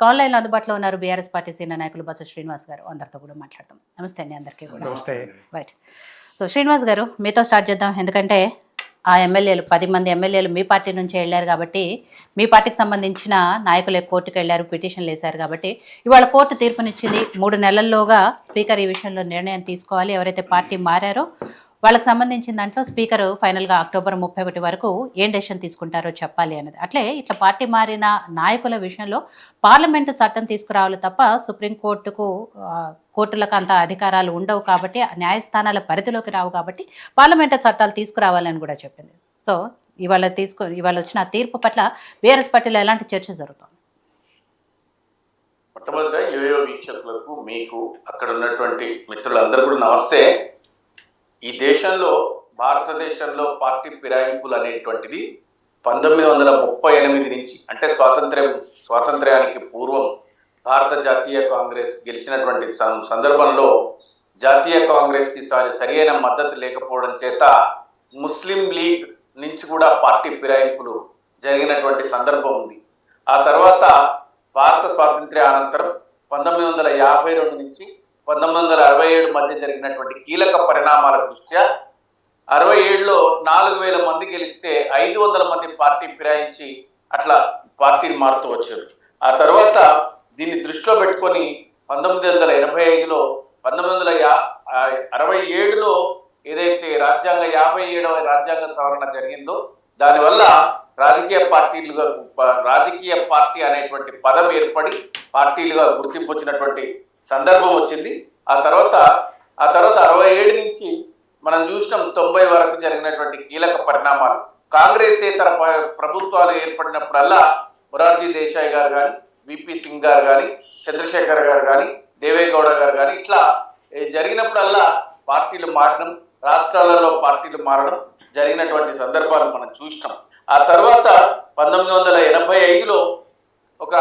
Call లైన్లో అందుబాటులో ఉన్నారు బీఆర్ఎస్ పార్టీ సీనియర్ నాయకులు బొత్స శ్రీనివాస్ గారు. అందరితో కూడా మాట్లాడతాం. నమస్తే అండి అందరికీ కూడా. నమస్తే. రైట్. సో శ్రీనివాస్ గారు మీతో స్టార్ట్ చేద్దాం. ఎందుకంటే ఆ ఎమ్మెల్యేలు 10 మంది ఎమ్మెల్యేలు మీ పార్టీ నుంచి వెళ్ళారు కాబట్టి, మీ పార్టీకి సంబంధించిన నాయకులే కోర్టుకు వెళ్ళారు, పిటిషన్లు వేశారు కాబట్టి, ఇవాళ కోర్టు తీర్పునిచ్చింది. 3 నెలల్లోగా స్పీకర్ ఈ విషయంలో నిర్ణయం తీసుకోవాలి. ఎవరైతే పార్టీ మారారో వాళ్ళకి సంబంధించిన దాంట్లో స్పీకర్ ఫైనల్గా అక్టోబర్ 31 వరకు ఏం డెసిషన్ తీసుకుంటారో చెప్పాలి అన్నది. అట్లే ఇట్లా పార్టీ మారిన నాయకుల విషయంలో పార్లమెంటు చట్టం తీసుకురావాలి తప్ప కోర్టులకు అంత అధికారాలు ఉండవు కాబట్టి, న్యాయస్థానాల పరిధిలోకి రావు కాబట్టి పార్లమెంటు చట్టాలు తీసుకురావాలని కూడా చెప్పింది. సో ఇవాళ వచ్చిన తీర్పు పట్ల బీఆర్ఎస్ పార్టీలో ఎలాంటి చర్చ జరుగుతుంది? మొట్టమొదట యోయో వీక్షకులకు, మీకు అక్కడ ఉన్నటువంటి మిత్రులందరూ కూడా నమస్తే. ఈ దేశంలో, భారతదేశంలో పార్టీ ఫిరాయింపులు అనేటువంటిది 1938 నుంచి, అంటే స్వాతంత్ర్యానికి పూర్వం భారత జాతీయ కాంగ్రెస్ గెలిచినటువంటి సందర్భంలో జాతీయ కాంగ్రెస్కి సరియైన మద్దతు లేకపోవడం చేత ముస్లిం లీగ్ నుంచి కూడా పార్టీ ఫిరాయింపులు జరిగినటువంటి సందర్భం ఉంది. ఆ తర్వాత భారత స్వాతంత్ర్య అనంతరం 1952 నుంచి 1967 మధ్య జరిగినటువంటి కీలక పరిణామాల దృష్ట్యా 67లో 4000 మంది గెలిస్తే 500 మంది పార్టీ ఫిరాయించి అట్లా పార్టీని మారుతూ వచ్చారు. ఆ తర్వాత దీన్ని దృష్టిలో పెట్టుకొని 1985లో 1967లో ఏదైతే 57వ రాజ్యాంగ సవరణ జరిగిందో దానివల్ల రాజకీయ పార్టీ అనేటువంటి పదం ఏర్పడి పార్టీలుగా గుర్తింపు వచ్చినటువంటి సందర్భం వచ్చింది. ఆ తర్వాత 67 నుంచి మనం చూసినాం 90 వరకు జరిగినటువంటి కీలక పరిణామాలు. కాంగ్రెసేతర ప్రభుత్వాలు ఏర్పడినప్పుడల్లా మొరార్జీ దేశాయ్ గారు కానీ, విపి సింగ్ గారు కానీ, చంద్రశేఖర్ గారు కానీ, దేవేగౌడ గారు కానీ ఇట్లా జరిగినప్పుడల్లా పార్టీలు మారడం, రాష్ట్రాలలో పార్టీలు మారడం జరిగినటువంటి సందర్భాలు మనం చూసినాం. ఆ తర్వాత 1985లో ఒక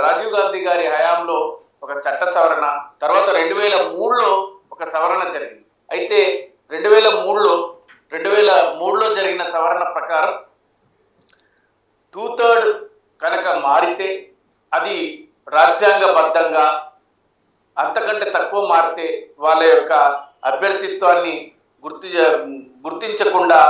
రాజీవ్ గాంధీ గారి హయాంలో ఒక చట్ట సవరణ, తర్వాత 2003లో ఒక సవరణ జరిగింది. అయితే 2003లో జరిగిన సవరణ ప్రకారం 2/3 కనుక మారితే అది రాజ్యాంగబద్ధంగా, అంతకంటే తక్కువ మారితే వాళ్ళ యొక్క అభ్యర్థిత్వాన్ని గుర్తించకుండా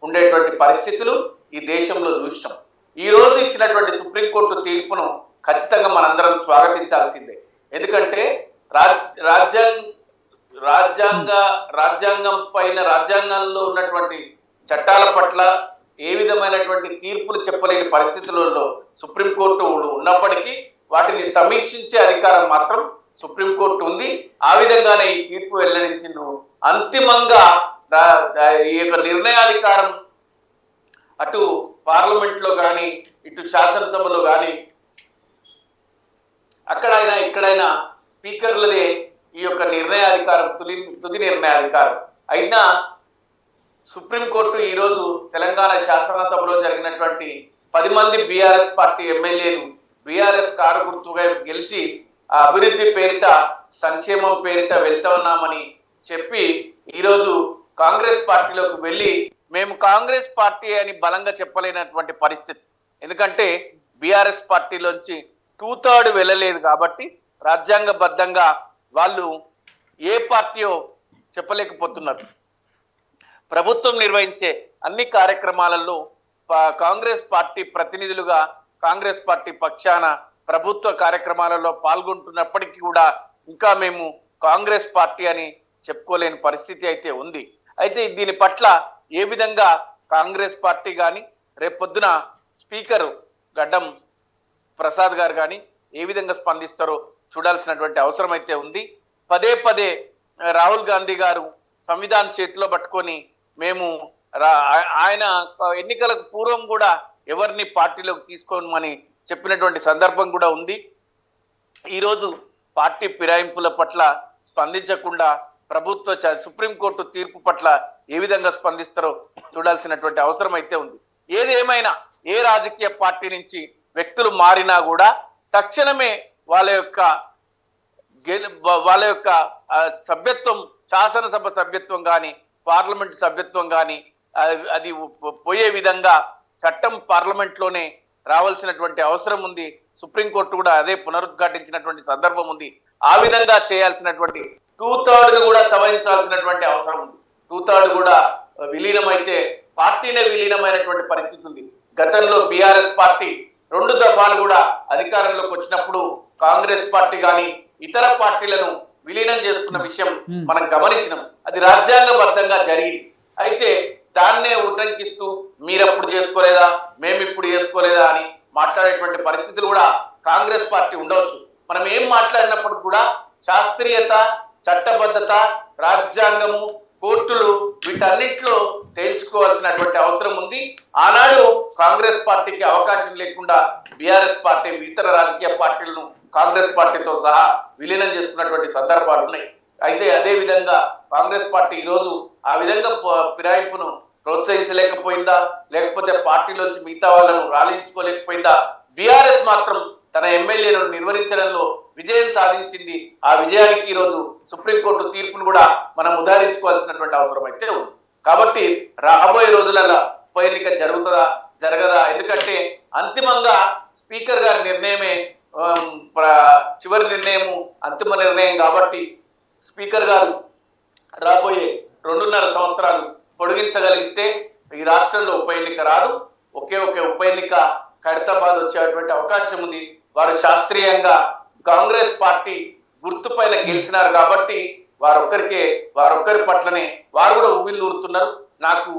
ఉండేటువంటి పరిస్థితులు ఈ దేశంలో చూసినాం. ఈ రోజు ఇచ్చినటువంటి సుప్రీంకోర్టు తీర్పును ఖచ్చితంగా మనందరం స్వాగతించాల్సిందే. ఎందుకంటే రాజ్యాంగం పైన, రాజ్యాంగంలో ఉన్నటువంటి చట్టాల పట్ల ఏ విధమైనటువంటి తీర్పులు చెప్పలేని పరిస్థితులలో సుప్రీంకోర్టు ఉన్నప్పటికీ వాటిని సమీక్షించే అధికారం మాత్రం సుప్రీంకోర్టు ఉంది. ఆ విధంగానే ఈ తీర్పు వెల్లడించింది. అంతిమంగా ఈ యొక్క నిర్ణయాధికారం అటు పార్లమెంట్లో కానీ, ఇటు శాసనసభలో కానీ, అక్కడైనా ఇక్కడైనా స్పీకర్లదే ఈ యొక్క నిర్ణయాధికారం, తుది నిర్ణయాధికారం. అయినా సుప్రీంకోర్టు ఈరోజు తెలంగాణ శాసనసభలో జరిగినటువంటి 10 మంది బీఆర్ఎస్ పార్టీ ఎమ్మెల్యేలు బీఆర్ఎస్ కారు గుర్తుగా గెలిచి అభివృద్ధి పేరిట, సంక్షేమం పేరిట వెళ్తా ఉన్నామని చెప్పి ఈరోజు కాంగ్రెస్ పార్టీలోకి వెళ్ళి మేము కాంగ్రెస్ పార్టీ అని బలంగా చెప్పలేనటువంటి పరిస్థితి. ఎందుకంటే బీఆర్ఎస్ పార్టీలోంచి 2/3 వెళ్ళలేదు కాబట్టి రాజ్యాంగబద్ధంగా వాళ్ళు ఏ పార్టీయో చెప్పలేకపోతున్నారు. ప్రభుత్వం నిర్వహించే అన్ని కార్యక్రమాలలో కాంగ్రెస్ పార్టీ ప్రతినిధులుగా, కాంగ్రెస్ పార్టీ పక్షాన ప్రభుత్వ కార్యక్రమాలలో పాల్గొంటున్నప్పటికీ కూడా ఇంకా మేము కాంగ్రెస్ పార్టీ అని చెప్పుకోలేని పరిస్థితి అయితే ఉంది. అయితే దీని పట్ల ఏ విధంగా కాంగ్రెస్ పార్టీ కానీ, రేపొద్దున స్పీకరు గడ్డం ప్రసాద్ గారు కానీ ఏ విధంగా స్పందిస్తారో చూడాల్సినటువంటి అవసరం అయితే ఉంది. పదే రాహుల్ గాంధీ గారు సంవిధానం చేతిలో పట్టుకొని మేము ఆయన ఎన్నికలకు పూర్వం కూడా ఎవరిని పార్టీలోకి తీసుకోమని చెప్పినటువంటి సందర్భం కూడా ఉంది. ఈరోజు పార్టీ ఫిరాయింపుల పట్ల స్పందించకుండా సుప్రీంకోర్టు తీర్పు పట్ల ఏ విధంగా స్పందిస్తారో చూడాల్సినటువంటి అవసరం అయితే ఉంది. ఏదేమైనా ఏ రాజకీయ పార్టీ నుంచి వ్యక్తులు మారినా కూడా తక్షణమే వాళ్ళ యొక్క సభ్యత్వం, శాసనసభ సభ్యత్వం కానీ, పార్లమెంట్ సభ్యత్వం కానీ అది పోయే విధంగా చట్టం పార్లమెంట్లోనే రావాల్సినటువంటి అవసరం ఉంది. సుప్రీంకోర్టు కూడా అదే పునరుద్ఘాటించినటువంటి సందర్భం ఉంది. ఆ విధంగా చేయాల్సినటువంటి 2/3 కూడా సవరించాల్సినటువంటి అవసరం ఉంది. 2/3 కూడా విలీనమైతే పార్టీనే విలీనమైనటువంటి పరిస్థితి ఉంది. గతంలో బీఆర్ఎస్ పార్టీ 2 దఫాలు కూడా అధికారంలోకి వచ్చినప్పుడు కాంగ్రెస్ పార్టీ కానీ ఇతర పార్టీలను విలీనం చేసుకున్న విషయం మనం గమనించినాం. అది రాజ్యాంగబద్ధంగా జరిగింది. అయితే దాన్నే ఉటంకిస్తూ మీరప్పుడు చేసుకోలేదా, మేము ఇప్పుడు చేసుకోలేదా అని మాట్లాడేటువంటి పరిస్థితులు కూడా కాంగ్రెస్ పార్టీ ఉండవచ్చు. మనం ఏం మాట్లాడినప్పుడు కూడా శాస్త్రీయత, చట్టబద్ధత, రాజ్యాంగము, కోర్టులు వీటన్నిటిలో తేల్చుకోవాల్సినటువంటి అవసరం ఉంది. ఆనాడు కాంగ్రెస్ పార్టీకి అవకాశం లేకుండా బీఆర్ఎస్ పార్టీ ఇతర రాజకీయ పార్టీలను కాంగ్రెస్ పార్టీతో సహా విలీనం చేసుకున్నటువంటి సందర్భాలు ఉన్నాయి. అయితే అదే విధంగా కాంగ్రెస్ పార్టీ ఈరోజు ఆ విధంగా ఫిరాయింపును ప్రోత్సహించలేకపోయిందా, లేకపోతే పార్టీలోంచి మిగతా వాళ్ళను రాలించుకోలేకపోయిందా? బీఆర్ఎస్ మాత్రం తన ఎమ్మెల్యేలను నిర్వహించడంలో విజయం సాధించింది. ఆ విజయానికి ఈరోజు సుప్రీంకోర్టు తీర్పును కూడా మనం ఉదాహరించుకోవాల్సినటువంటి అవసరం అయితే ఉంది. కాబట్టి రాబోయే రోజులలో ఉప ఎన్నిక జరుగుతుందా జరగదా? ఎందుకంటే అంతిమంగా స్పీకర్ గారి నిర్ణయమే చివరి నిర్ణయము, అంతిమ నిర్ణయం. కాబట్టి స్పీకర్ గారు రాబోయే 2.5 సంవత్సరాలు పొడిగించగలిగితే ఈ రాష్ట్రంలో ఉప ఎన్నిక రాదు. ఒకే ఉప ఎన్నిక ఖైరతాబాద్ వచ్చేటువంటి అవకాశం ఉంది. వారు శాస్త్రీయంగా కాంగ్రెస్ పార్టీ గుర్తుపైన గెలిచినారు కాబట్టి వారొక్కరి పట్లనే వారు కూడా ఉవ్విళ్ళూరుతున్నారు. నాకు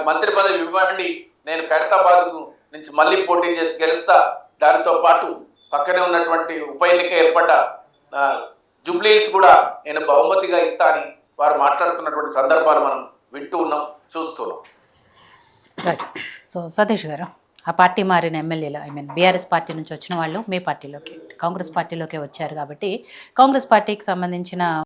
మంత్రి పదవి ఇవ్వండి, నేను ఖైరతాబాద్ నుంచి మళ్ళీ పోటీ చేసి గెలుస్తా, దానితో పాటు పక్కనే ఉన్నటువంటి ఉప ఎన్నిక ఏర్పడ్డ జూబ్లీహిల్స్ కూడా నేను బహుమతిగా ఇస్తా అని వారు మాట్లాడుతున్నటువంటి సందర్భాలు మనం వింటూ ఉన్నాం, చూస్తున్నాం. సో సతీష్ గారు, ఆ పార్టీ మారిన ఎమ్మెల్యేలు, బీఆర్ఎస్ పార్టీ నుంచి వచ్చిన వాళ్ళు మీ పార్టీలోకి, కాంగ్రెస్ పార్టీలోకి వచ్చారు కాబట్టి కాంగ్రెస్ పార్టీకి సంబంధించిన